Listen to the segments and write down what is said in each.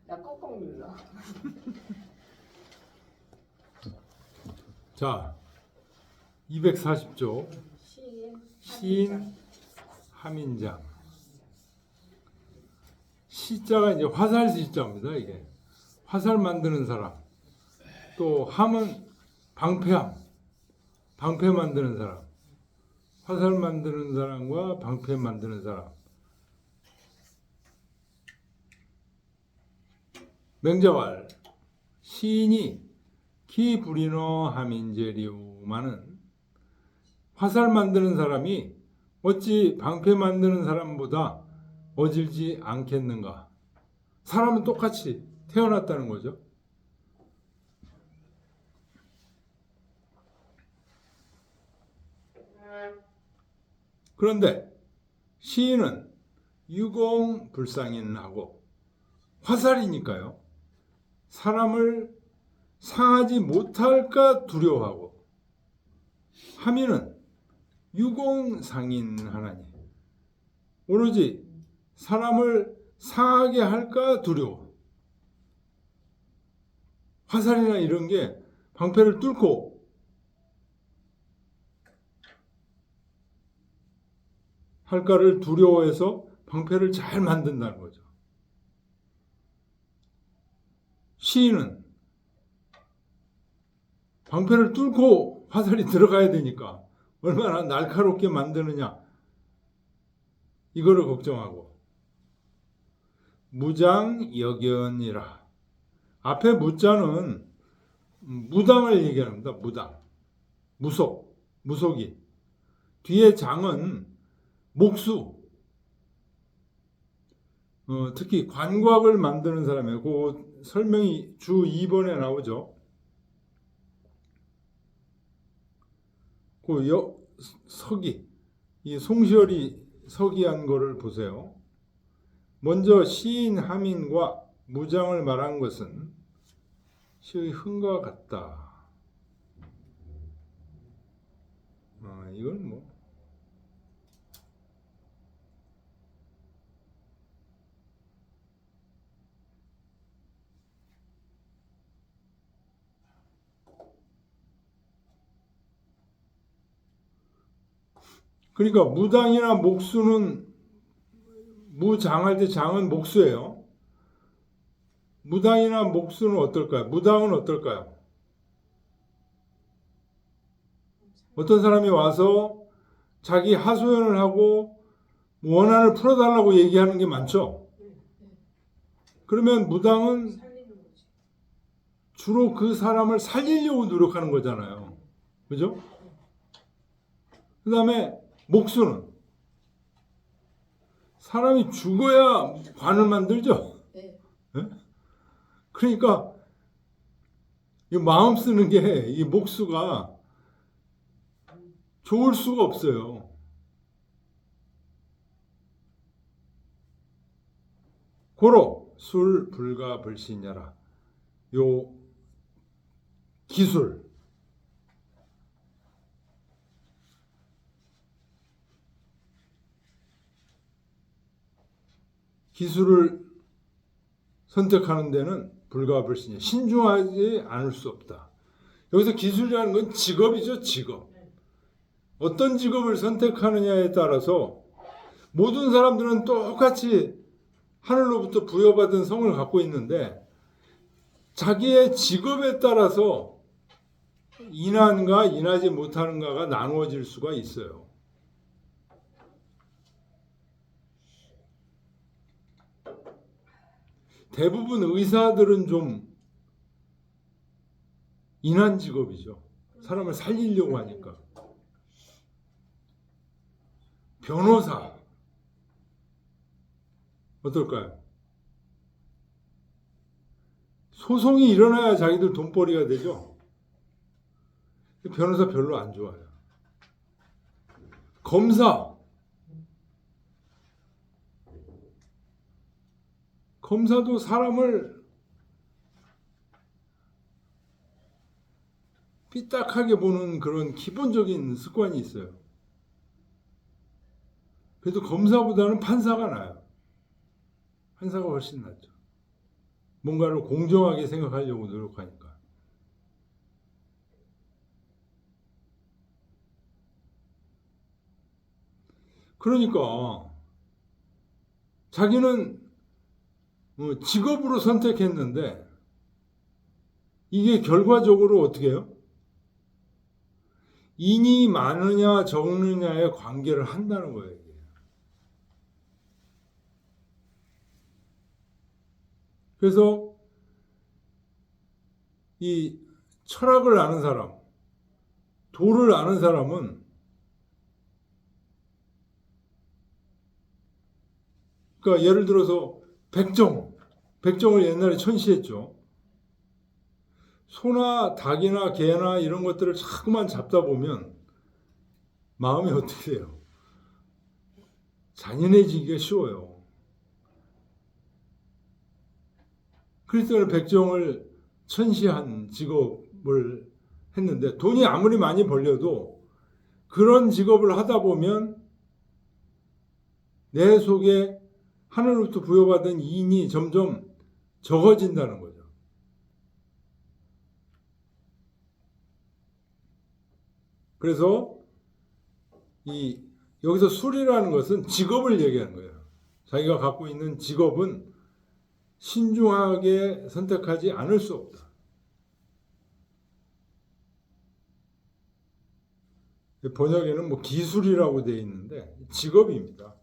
나 꾹꾹 눌러. 자, 240조 시인 함인장. 시자가 이제 화살 시자입니다. 이게 화살 만드는 사람. 또 함은 방패함, 방패 만드는 사람. 화살 만드는 사람과 방패 만드는 사람. 맹자왈 시인이 기 부리노 함인제리우마는 화살 만드는 사람이 어찌 방패 만드는 사람보다 어질지 않겠는가? 사람은 똑같이 태어났다는 거죠. 그런데 시인은 유공불상인하고 화살이니까요. 사람을 상하지 못할까 두려워하고, 함인은 유공상인하나니 오로지 사람을 상하게 할까 두려워. 화살이나 이런 게 방패를 뚫고 할까를 두려워해서 방패를 잘 만든다는 거죠. 시인은 방패를 뚫고 화살이 들어가야 되니까 얼마나 날카롭게 만드느냐, 이거를 걱정하고, 무장여견이라. 앞에 무자는 무당을 얘기합니다. 무당, 무속, 무속인. 뒤에 장은 목수, 특히 관곽을 만드는 사람이에요. 그 설명이 주 2번에 나오죠. 그 서기, 이 송시열이 서기한 거를 보세요. 먼저 시인 함인과 무장을 말한 것은 시의 흥과 같다. 이건 뭐 그러니까 무당이나 목수는 무장할 때 장은 목수예요. 무당이나 목수는 어떨까요? 무당은 어떨까요? 어떤 사람이 와서 자기 하소연을 하고 원한을 풀어달라고 얘기하는 게 많죠. 그러면 무당은 주로 그 사람을 살리려고 노력하는 거잖아요. 그죠? 그 다음에 목수는 사람이 죽어야 관을 만들죠. 네? 그러니까 이 마음 쓰는 게 이 목수가 좋을 수가 없어요. 고로 술 불가 불신야라. 요 기술, 기술을 선택하는 데는 불가불신이야. 신중하지 않을 수 없다. 여기서 기술이라는 건 직업이죠, 직업. 어떤 직업을 선택하느냐에 따라서 모든 사람들은 똑같이 하늘로부터 부여받은 성을 갖고 있는데 자기의 직업에 따라서 인한가 인하지 못하는가가 나누어질 수가 있어요. 대부분 의사들은 좀 인한 직업이죠. 사람을 살리려고 하니까. 변호사 어떨까요? 소송이 일어나야 자기들 돈벌이가 되죠. 변호사 별로 안 좋아요. 검사도 사람을 삐딱하게 보는 그런 기본적인 습관이 있어요. 그래도 검사보다는 판사가 나아요. 판사가 훨씬 낫죠. 뭔가를 공정하게 생각하려고 노력하니까. 그러니까 자기는 직업으로 선택했는데 이게 결과적으로 어떻게 해요? 인이 많으냐 적느냐의 관계를 한다는 거예요. 이게. 그래서 이 철학을 아는 사람, 도를 아는 사람은 그러니까 예를 들어서 백정을 옛날에 천시했죠. 소나 닭이나 개나 이런 것들을 자꾸만 잡다 보면 마음이 어떻게 돼요? 잔인해지기가 쉬워요. 그리스도는 백정을 천시한 직업을 했는데 돈이 아무리 많이 벌려도 그런 직업을 하다 보면 내 속에 하늘로부터 부여받은 인이 점점 적어진다는 거죠. 그래서 여기서 술이라는 것은 직업을 얘기하는 거예요. 자기가 갖고 있는 직업은 신중하게 선택하지 않을 수 없다. 번역에는 뭐 기술이라고 되어 있는데 직업입니다.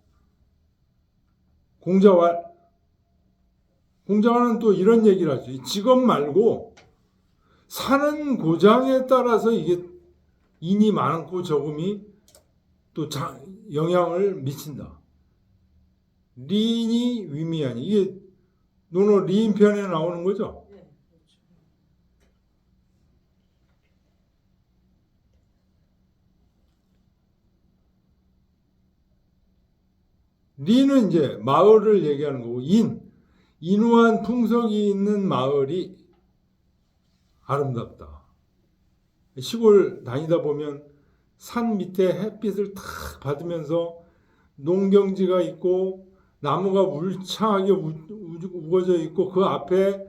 공자와는 또 이런 얘기를 하죠. 이 직업 말고 사는 고장에 따라서 이게 인이 많고 적음이 또 영향을 미친다. 리인이 위미하니 이게 논어 리인 편에 나오는 거죠. 리는 이제 마을을 얘기하는 거고 인후한 풍속이 있는 마을이 아름답다. 시골 다니다 보면 산 밑에 햇빛을 탁 받으면서 농경지가 있고 나무가 울창하게 우거져 있고 그 앞에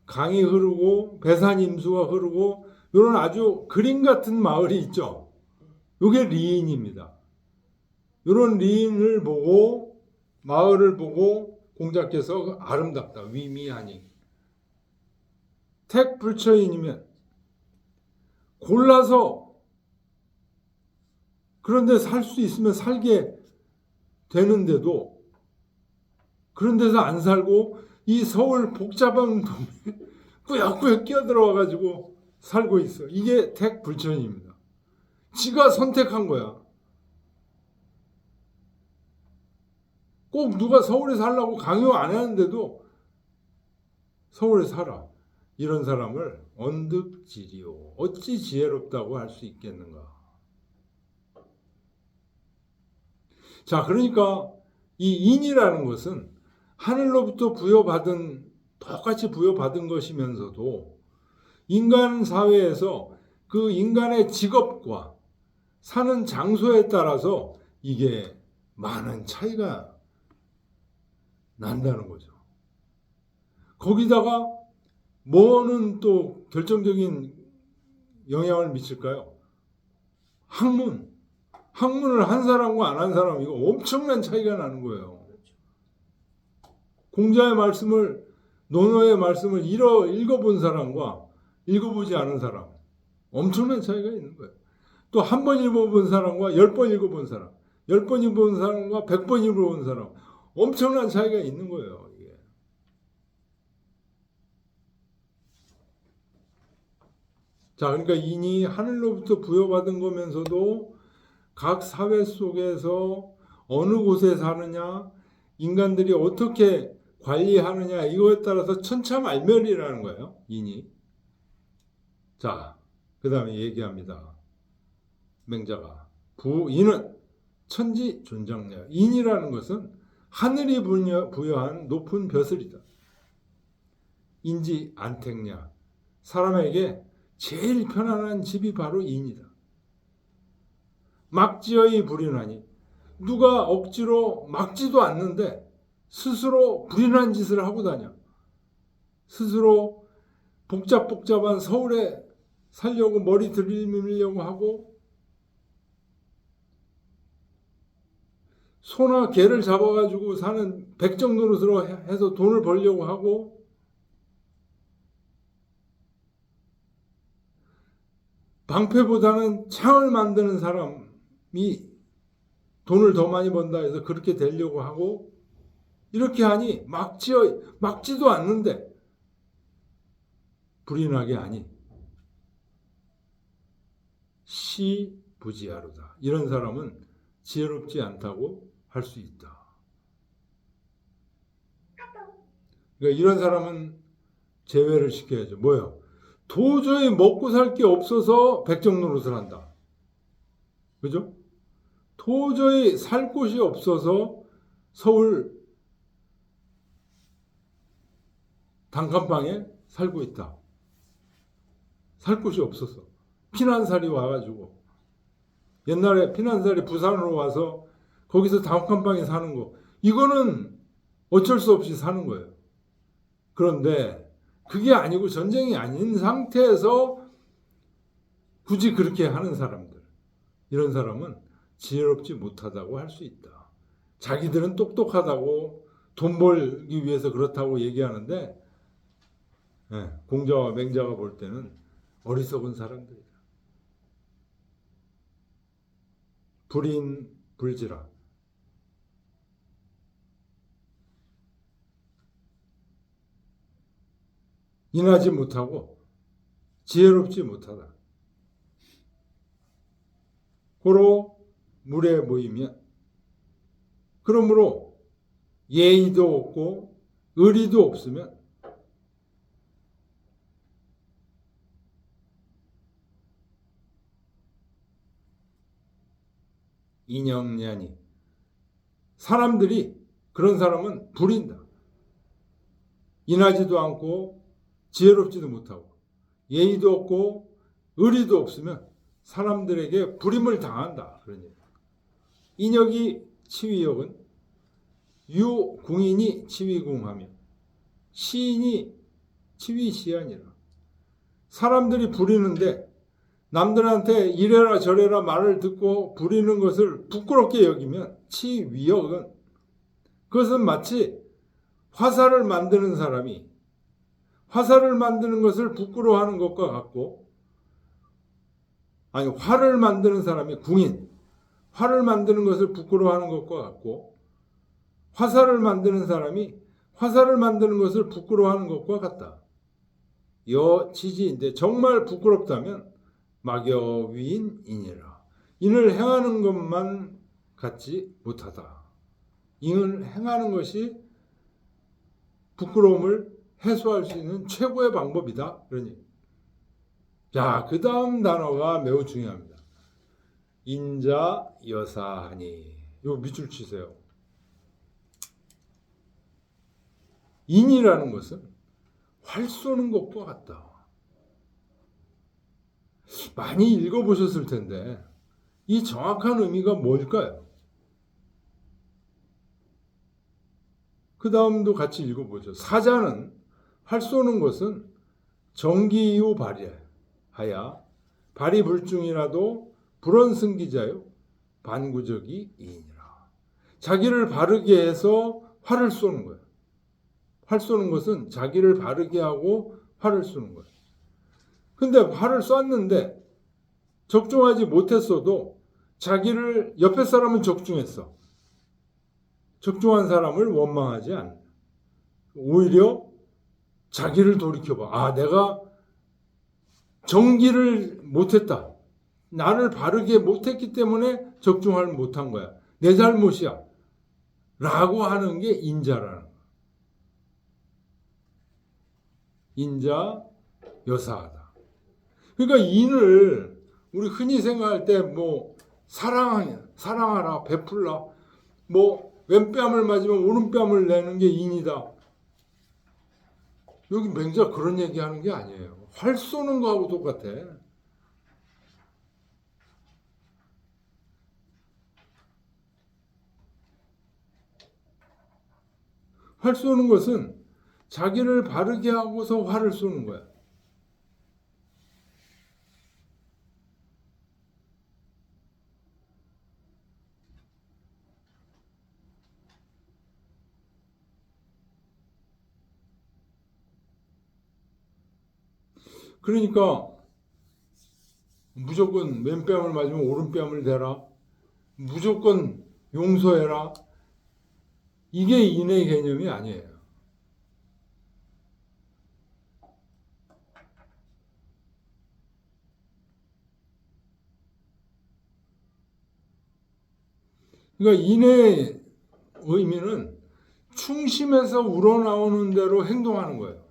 강이 흐르고 배산 임수가 흐르고 이런 아주 그림 같은 마을이 있죠. 이게 리인입니다. 이런 리인을 보고 마을을 보고 공자께서 아름답다 위미하니 택불처인이면 골라서 그런데 살 수 있으면 살게 되는데도 그런 데서 안 살고 이 서울 복잡한 동네 꾸역꾸역 끼어들어와 가지고 살고 있어. 이게 택불천입니다. 지가 선택한 거야. 꼭 누가 서울에 살라고 강요 안 하는데도 서울에 살아. 이런 사람을 언득지리요. 어찌 지혜롭다고 할 수 있겠는가. 자, 그러니까 이 인이라는 것은 하늘로부터 똑같이 부여받은 것이면서도 인간 사회에서 그 인간의 직업과 사는 장소에 따라서 이게 많은 차이가 난다는 거죠. 거기다가 뭐는 또 결정적인 영향을 미칠까요? 학문을 한 사람과 안 한 사람 이거 엄청난 차이가 나는 거예요. 공자의 말씀을 논어의 말씀을 읽어본 사람과 읽어보지 않은 사람 엄청난 차이가 있는 거예요. 또 한 번 읽어본 사람과 10번 읽어본 사람 10번 읽어본 사람과 100번 읽어본 사람 엄청난 차이가 있는 거예요. 이게. 자, 그러니까 인이 하늘로부터 부여받은 거면서도 각 사회 속에서 어느 곳에 사느냐 인간들이 어떻게 관리하느냐 이거에 따라서 천차만별이라는 거예요. 인이. 자, 그 다음에 얘기합니다. 맹자가 인은 천지존장냐. 인이라는 것은 하늘이 부여한 높은 벼슬이다. 인지 안택냐. 사람에게 제일 편안한 집이 바로 인이다. 막지어이 불인하니 누가 억지로 막지도 않는데 스스로 불인한 짓을 하고 다녀. 스스로 복잡한 서울에 살려고 머리 들이밀려고 하고 소나 개를 잡아가지고 사는 백정 노릇으로 해서 돈을 벌려고 하고 방패보다는 창을 만드는 사람이 돈을 더 많이 번다 해서 그렇게 되려고 하고 이렇게 하니 막지도 않는데 불이 나게 하니 시부지하로다. 이런 사람은 지혜롭지 않다고 할 수 있다. 그러니까 이런 사람은 제외를 시켜야죠. 뭐요? 도저히 먹고 살 게 없어서 백정 노릇을 한다. 그죠? 도저히 살 곳이 없어서 서울 단칸방에 살고 있다. 살 곳이 없어서. 피난살이 와가지고. 옛날에 피난살이 부산으로 와서 거기서 단칸방에 사는 거. 이거는 어쩔 수 없이 사는 거예요. 그런데 그게 아니고 전쟁이 아닌 상태에서 굳이 그렇게 하는 사람들. 이런 사람은 지혜롭지 못하다고 할 수 있다. 자기들은 똑똑하다고 돈 벌기 위해서 그렇다고 얘기하는데 공자와 맹자가 볼 때는 어리석은 사람들이다. 불인 불지라. 인하지 못하고 지혜롭지 못하다. 고로 물에 모이면 그러므로 예의도 없고 의리도 없으면 인형냐니 사람들이 그런 사람은 부린다. 인하지도 않고 지혜롭지도 못하고 예의도 없고 의리도 없으면 사람들에게 부림을 당한다. 그런 얘기. 인역이 치위역은 유궁인이 치위궁하며 시인이 치위시하니라. 사람들이 부리는데 남들한테 이래라 저래라 말을 듣고 부리는 것을 부끄럽게 여기면 치위역은 그것은 마치 화살을 만드는 사람이 화살을 만드는 것을 부끄러워하는 것과 같고 아니 활을 만드는 사람이 궁인 활을 만드는 것을 부끄러워하는 것과 같고 화살을 만드는 사람이 화살을 만드는 것을 부끄러워하는 것과 같다. 여치지인데 정말 부끄럽다면 막여위인이니라. 인을 행하는 것만 갖지 못하다. 인을 행하는 것이 부끄러움을 해소할 수 있는 최고의 방법이다. 그러니 자, 그 다음 단어가 매우 중요합니다. 인자 여사하니. 이거 밑줄 치세요. 인이라는 것은 활 쏘는 것과 같다. 많이 읽어보셨을 텐데 이 정확한 의미가 뭘까요? 그 다음도 같이 읽어보죠. 사자는 활 쏘는 것은 정기유 발이하야 발이 불중이라도 불언승기자요 반구적이 이니라. 자기를 바르게 해서 활을 쏘는 거예요. 활 쏘는 것은 자기를 바르게 하고 활을 쏘는 거예요. 근데 활을 쐈는데 적중하지 못했어도 자기를 옆에 사람은 적중했어. 적중한 사람을 원망하지 않는다. 오히려 자기를 돌이켜봐. 아, 내가 정기를 못했다. 나를 바르게 못했기 때문에 적중을 못한 거야. 내 잘못이야. 라고 하는 게 인자라는 거야. 인자 여사하다. 그러니까 인을 우리 흔히 생각할 때 뭐 사랑하라, 베풀라, 뭐 왼뺨을 맞으면 오른뺨을 내는 게 인이다. 여기 맹자 그런 얘기하는 게 아니에요. 활 쏘는 거하고 똑같아. 활 쏘는 것은 자기를 바르게 하고서 화를 쏘는 거야. 그러니까 무조건 왼뺨을 맞으면 오른뺨을 대라. 무조건 용서해라. 이게 인의 개념이 아니에요. 그러니까 인의 의미는 충심에서 우러나오는 대로 행동하는 거예요.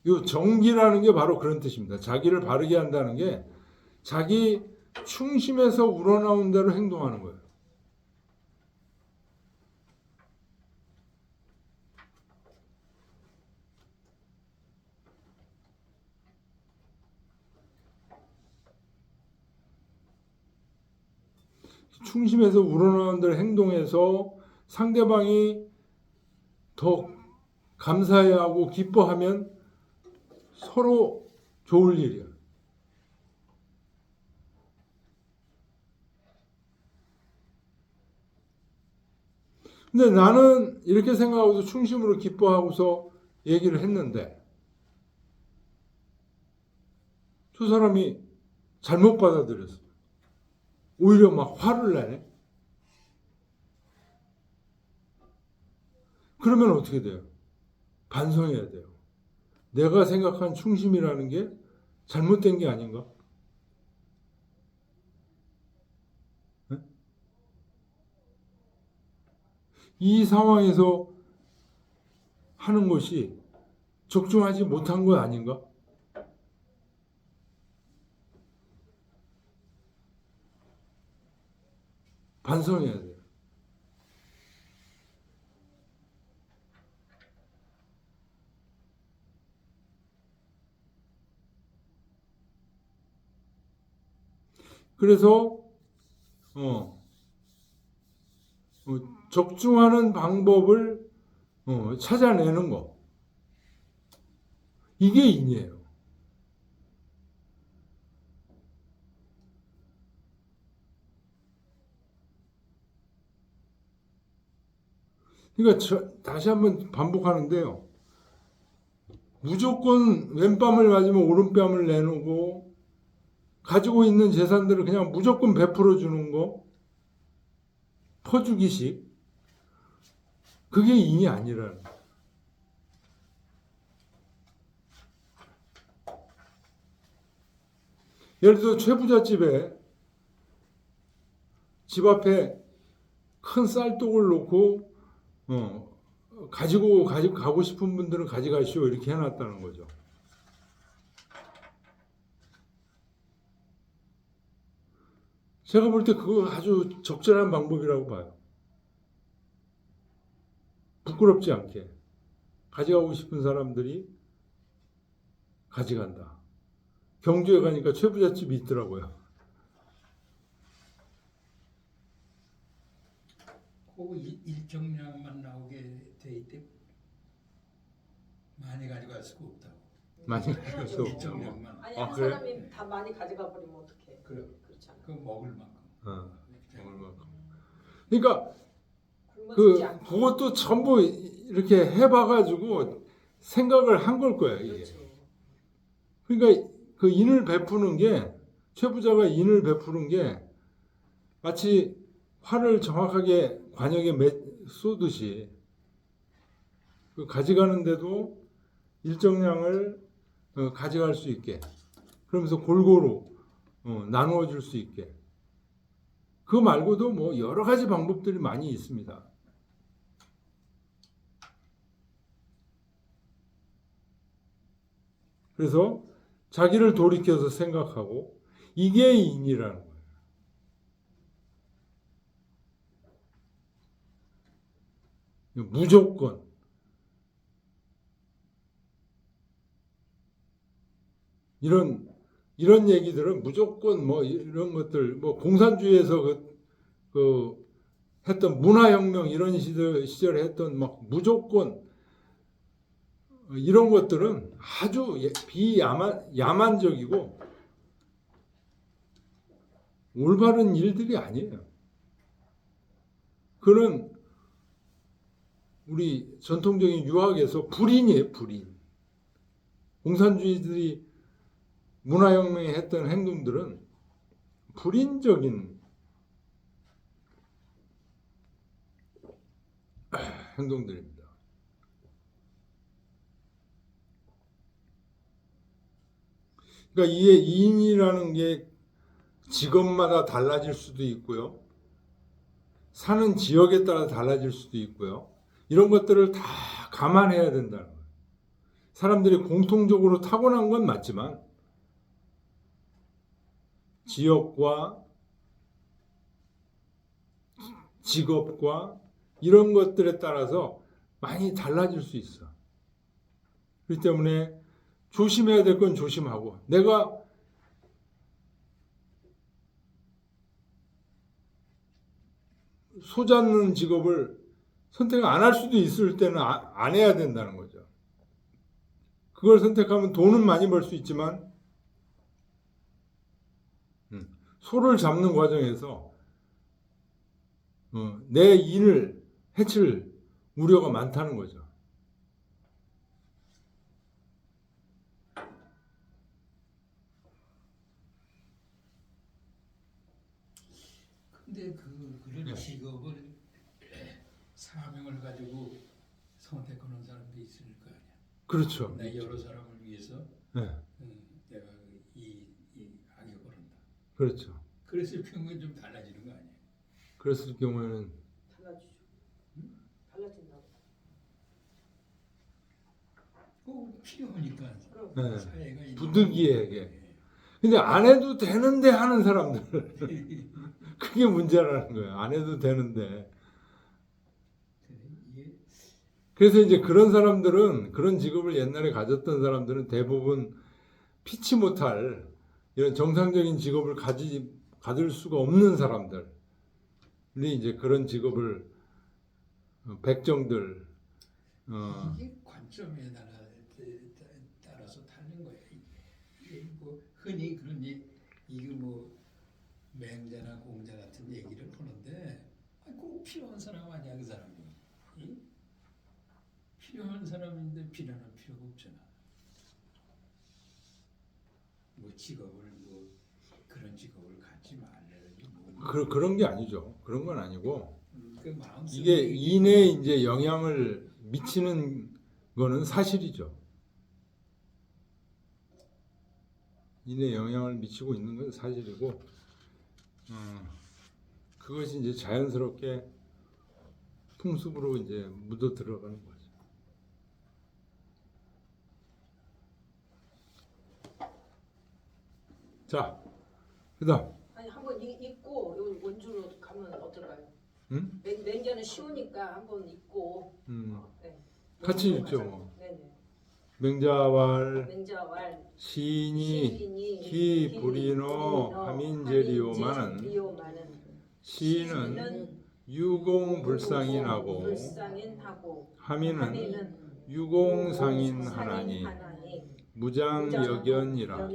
이 정기라는 게 바로 그런 뜻입니다. 자기를 바르게 한다는 게 자기 충심에서 우러나온 대로 행동하는 거예요. 충심에서 우러나온 대로 행동해서 상대방이 더 감사해하고 기뻐하면 서로 좋을 일이야. 근데 나는 이렇게 생각하고서 충심으로 기뻐하고서 얘기를 했는데 저 사람이 잘못 받아들였어. 오히려 막 화를 내네. 그러면 어떻게 돼요? 반성해야 돼요. 내가 생각한 충심이라는 게 잘못된 게 아닌가? 네? 이 상황에서 하는 것이 적중하지 못한 거 아닌가? 반성해야 돼요. 그래서 적중하는 방법을 찾아내는 거. 이게 인이에요. 그러니까 다시 한번 반복하는데요. 무조건 왼뺨을 맞으면 오른뺨을 내놓고 가지고 있는 재산들을 그냥 무조건 베풀어 주는 거, 퍼주기식. 그게 인이 아니라는 거예요. 예를 들어 최부잣집에 집 앞에 큰 쌀독을 놓고 가지고 가고 싶은 분들은 가져가시오 이렇게 해놨다는 거죠. 제가 볼 때 그거 아주 적절한 방법이라고 봐요. 부끄럽지 않게 가져가고 싶은 사람들이 가져간다. 경주에 가니까 최부잣집이 있더라고요. 그 일정량만 나오게 돼 있대. 많이 가져갈 수가 없다고. 많이 가져갈 수 없죠. 일정량만. 아니 아, 한 그래? 사람이 다 많이 가져가 버리면 어떡해. 그래. 그렇잖아. 그 먹을 만큼. 얼마큼. 그러니까 굶어지지 않게. 그것도 전부 이렇게 해봐가지고 생각을 한 걸 거야 이게. 그렇죠. 그러니까 그 인을 베푸는 게 최부자가 인을 베푸는 게 마치 활을 정확하게 관역에 쏘듯이 그 가져가는데도 일정량을 가져갈 수 있게 그러면서 골고루 나누어 줄 수 있게 그 말고도 뭐 여러 가지 방법들이 많이 있습니다. 그래서 자기를 돌이켜서 생각하고 이게 인이라는 거예요. 무조건 이런 얘기들은 무조건 뭐 이런 것들 뭐 공산주의에서 했던 문화혁명 이런 시절에 했던 막 무조건 이런 것들은 아주 야만적이고 올바른 일들이 아니에요. 그는 우리 전통적인 유학에서 불인이에요, 불인. 공산주의들이 문화혁명에 했던 행동들은 불인적인 행동들입니다. 그러니까 이게 이인이라는 게 직업마다 달라질 수도 있고요. 사는 지역에 따라 달라질 수도 있고요. 이런 것들을 다 감안해야 된다는 거예요. 사람들이 공통적으로 타고난 건 맞지만 지역과 직업과 이런 것들에 따라서 많이 달라질 수 있어. 그렇기 때문에 조심해야 될 건 조심하고, 내가 소 잡는 직업을 선택 안 할 수도 있을 때는 안 해야 된다는 거죠. 그걸 선택하면 돈은 많이 벌 수 있지만 소를 잡는 과정에서 내 일을 해칠 우려가 많다는 거죠. 근데 그런 직업을 사명을 가지고 선택하는 사람도 있을 거 아니야. 그렇죠. 내 여러 사람을 위해서 네. 내가 이 악역을 한다. 그렇죠. 그랬을 경우에 좀 달라지는 거 아니야. 그랬을 경우에는 달라지죠. 달라진다고. 꼭 필요하니까 그럼. 사회가 있는 부득이하게. 근데 안 해도 되는데 하는 사람들 그게 문제라는 거예요. 안 해도 되는데. 그래서 이제 그런 사람들은, 그런 직업을 옛날에 가졌던 사람들은 대부분 피치 못할 이런 정상적인 직업을 가질 수가 없는 사람들이 이제 그런 직업을 백정들 이게 관점에 따라서 다른 거예요. 이게 뭐 흔히 그런 이게 뭐 맹자나 공자 같은 얘기를 하는데 꼭 필요한 사람 아니야 그 사람이. 응? 필요한 사람인데 비난할 필요가 없잖아. 뭐 직업을 뭐 그런 직업을 갖지 말래야지 뭐. 그런 게 아니죠. 그런 건 아니고 그 마음속에 이게 인에 이제 영향을 미치는 거는 사실이죠. 인에 영향을 미치고 있는 건 사실이고, 그것이 이제 자연스럽게 풍습으로 이제 묻어 들어가는 거죠. 자, 그다음. 아니 한번 읽고 여기 원주로 가면 어떨까요? 응? 맹자는 쉬우니까 한번 읽고. 네. 같이 원주로 읽죠. 가서. 뭐. 네네. 맹자왈 맹자왈 시인이 히 불이노 하민제리오마는 시인은 유공불상인하고 불상인하고 하민은 유공상인하나니 무장여견이라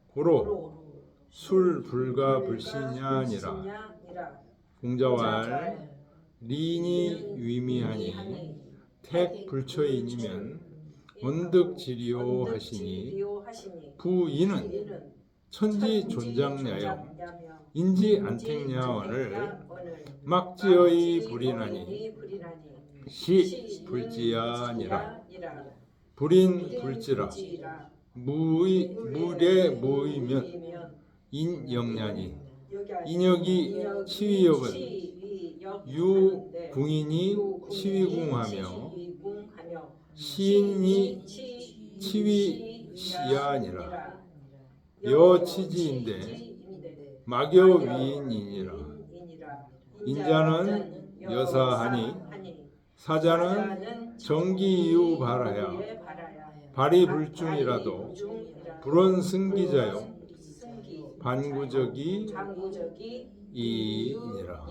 고로 술불가불신야니라 공자왈 리니 위미하니 택불초인이면 원득지리오 하시니 부인은 천지 존장야여 인지 안택야원을 막지어이 불이나니 시 불지야니라. 불인 불지라 물에 모이면 인영냐니 인역이 치위역은 유궁인이 치위궁하며 시인이 치위시야니라. 여치지인데 막여위인이니라. 인자는 여사하니 사자는 정기이유 바라야 발이불중이라도 불원승기자요 반구적이 이니라.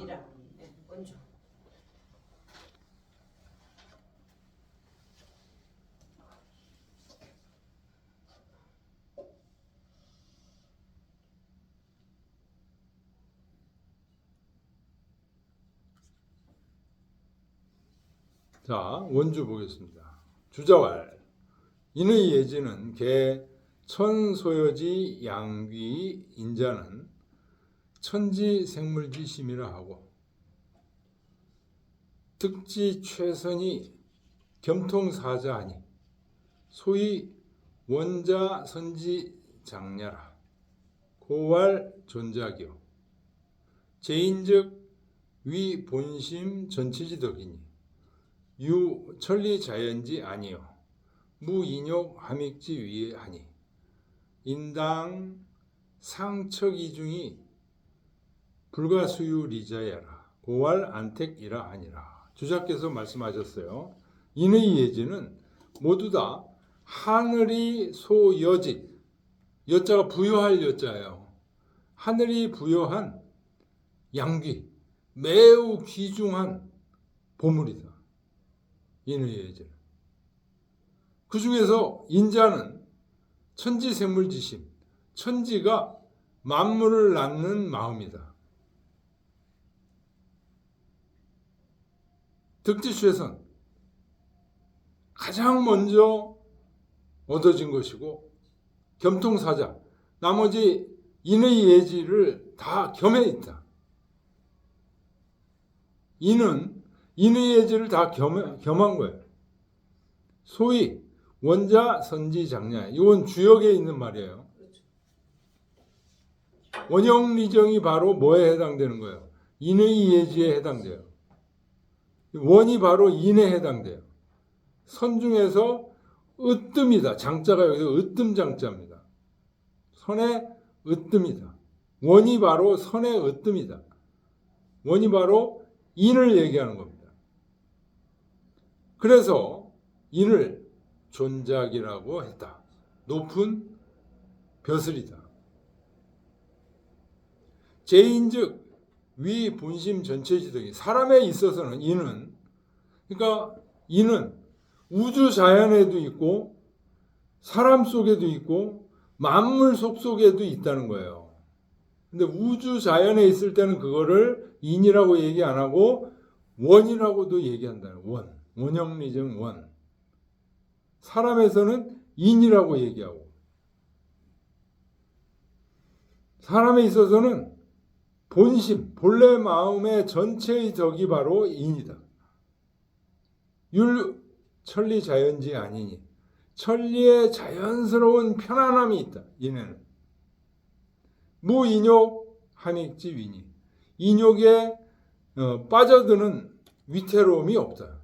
자, 원주 보겠습니다. 주자왈 인의 예지는 개 천소여지 양귀 인자는 천지생물지심이라 하고 득지 최선이 겸통사자하니 소위 원자 선지 장냐라 고왈 존자기요 제인즉 위 본심 전치지덕이니 유 천리 자연지 아니요 무인욕 함익지 위에 하니 인당 상척이중이 불가수유 리자야라 고왈 안택이라 하니라. 주자께서 말씀하셨어요. 인의 예지는 모두 다 하늘이 소여지 여자가 부여할 여자예요. 하늘이 부여한 양귀 매우 귀중한 보물이다. 인의 예지는. 그 중에서 인자는 천지생물지심 천지가 만물을 낳는 마음이다. 득지최선 가장 먼저 얻어진 것이고 겸통사자 나머지 인의 예지를 다 겸해 있다. 인은 인의 예지를 다 겸한 거예요. 소위 원자 선지 장냐 이건 주역에 있는 말이에요. 원형리정이 바로 뭐에 해당되는 거예요? 인의 예지에 해당돼요. 원이 바로 인에 해당돼요. 선 중에서 으뜸이다. 장자가 여기서 으뜸 장자입니다. 선의 으뜸이다. 원이 바로 선의 으뜸이다. 원이 바로 인을 얘기하는 겁니다. 그래서 인을 존작이라고 했다. 높은 벼슬이다. 제인즉 위 본심 전체지등이 사람에 있어서는 인은 그러니까 인은 우주 자연에도 있고 사람 속에도 있고 만물 속에도 있다는 거예요. 근데 우주 자연에 있을 때는 그거를 인이라고 얘기 안 하고 원이라고도 얘기한다는 원. 원형리정 원. 사람에서는 인이라고 얘기하고 사람에 있어서는 본심, 본래 마음의 전체의 덕이 바로 인이다. 율 천리 자연지 아니니 천리의 자연스러운 편안함이 있다. 인에는 무인욕 함익지 위니 인욕에 빠져드는 위태로움이 없다.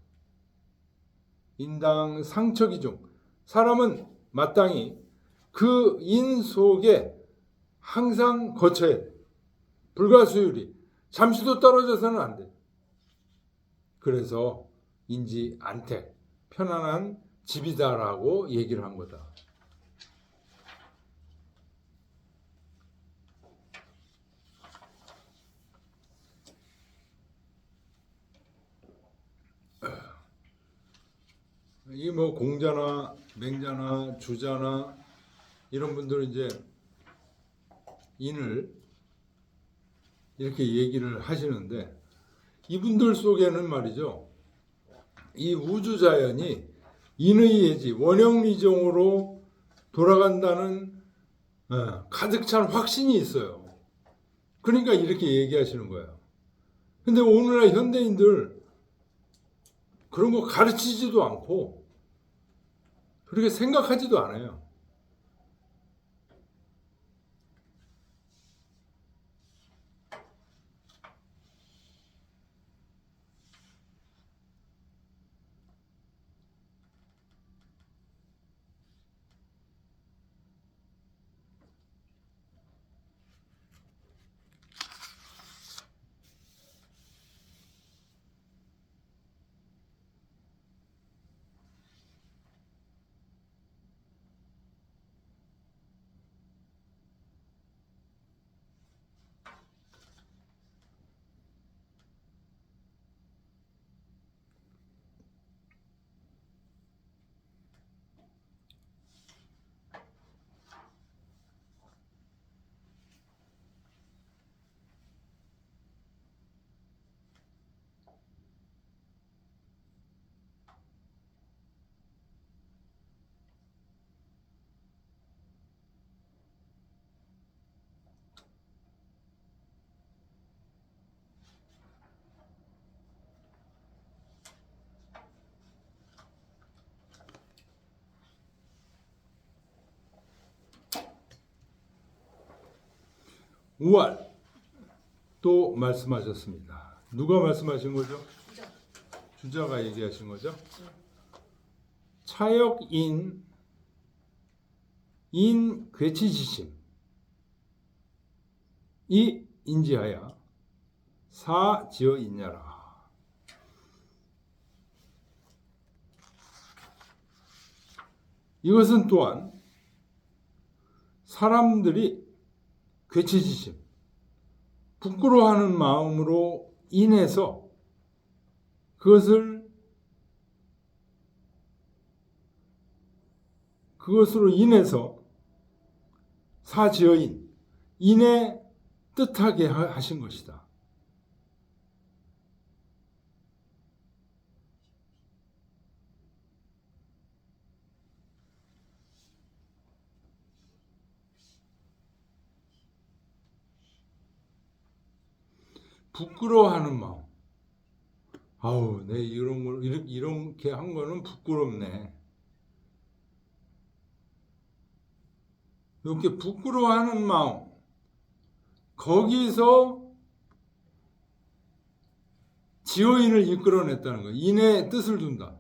인당 상척이중 사람은 마땅히 그 인 속에 항상 거쳐야 돼. 불가수율이 잠시도 떨어져서는 안 돼. 그래서 인지 안택 편안한 집이다라고 얘기를 한 거다. 이 뭐 공자나 맹자나 주자나 이런 분들은 이제 인을 이렇게 얘기를 하시는데 이분들 속에는 말이죠. 이 우주 자연이 인의 예지 원형리정으로 돌아간다는 가득 찬 확신이 있어요. 그러니까 이렇게 얘기하시는 거예요. 근데 오늘날 현대인들 그런 거 가르치지도 않고 그렇게 생각하지도 않아요. 우알 또 말씀하셨습니다. 누가 말씀하신 거죠? 주자가 얘기하신 거죠? 차역인 괴치지심 이 인지하여 사지어 있냐라. 이것은 또한 사람들이 괴치지심, 부끄러워하는 마음으로 인해서 그것으로 인해서 사지어인 인에 뜻하게 하신 것이다. 부끄러워하는 마음. 아우, 내 이런 걸 이렇게 한 거는 부끄럽네. 이렇게 부끄러워하는 마음. 거기서 지어인을 이끌어냈다는 거예요. 인의 뜻을 둔다.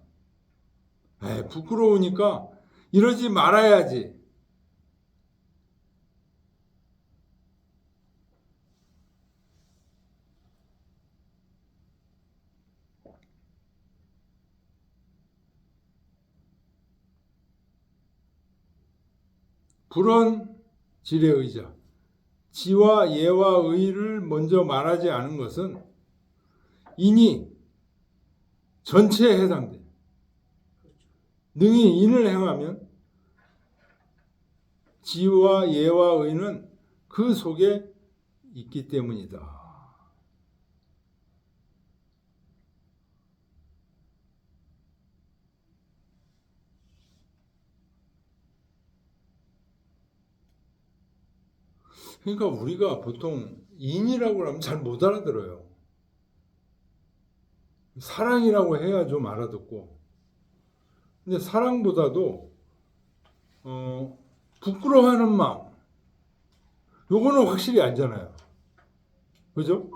부끄러우니까 이러지 말아야지. 불언 질의 의자. 지와 예와 의를 먼저 말하지 않은 것은 인이 전체에 해당돼. 능히 인을 행하면 지와 예와 의는 그 속에 있기 때문이다. 그러니까 우리가 보통 인이라고 하면 잘 못 알아들어요. 사랑이라고 해야 좀 알아듣고. 근데 사랑보다도 부끄러워하는 마음. 요거는 확실히 알잖아요. 그죠?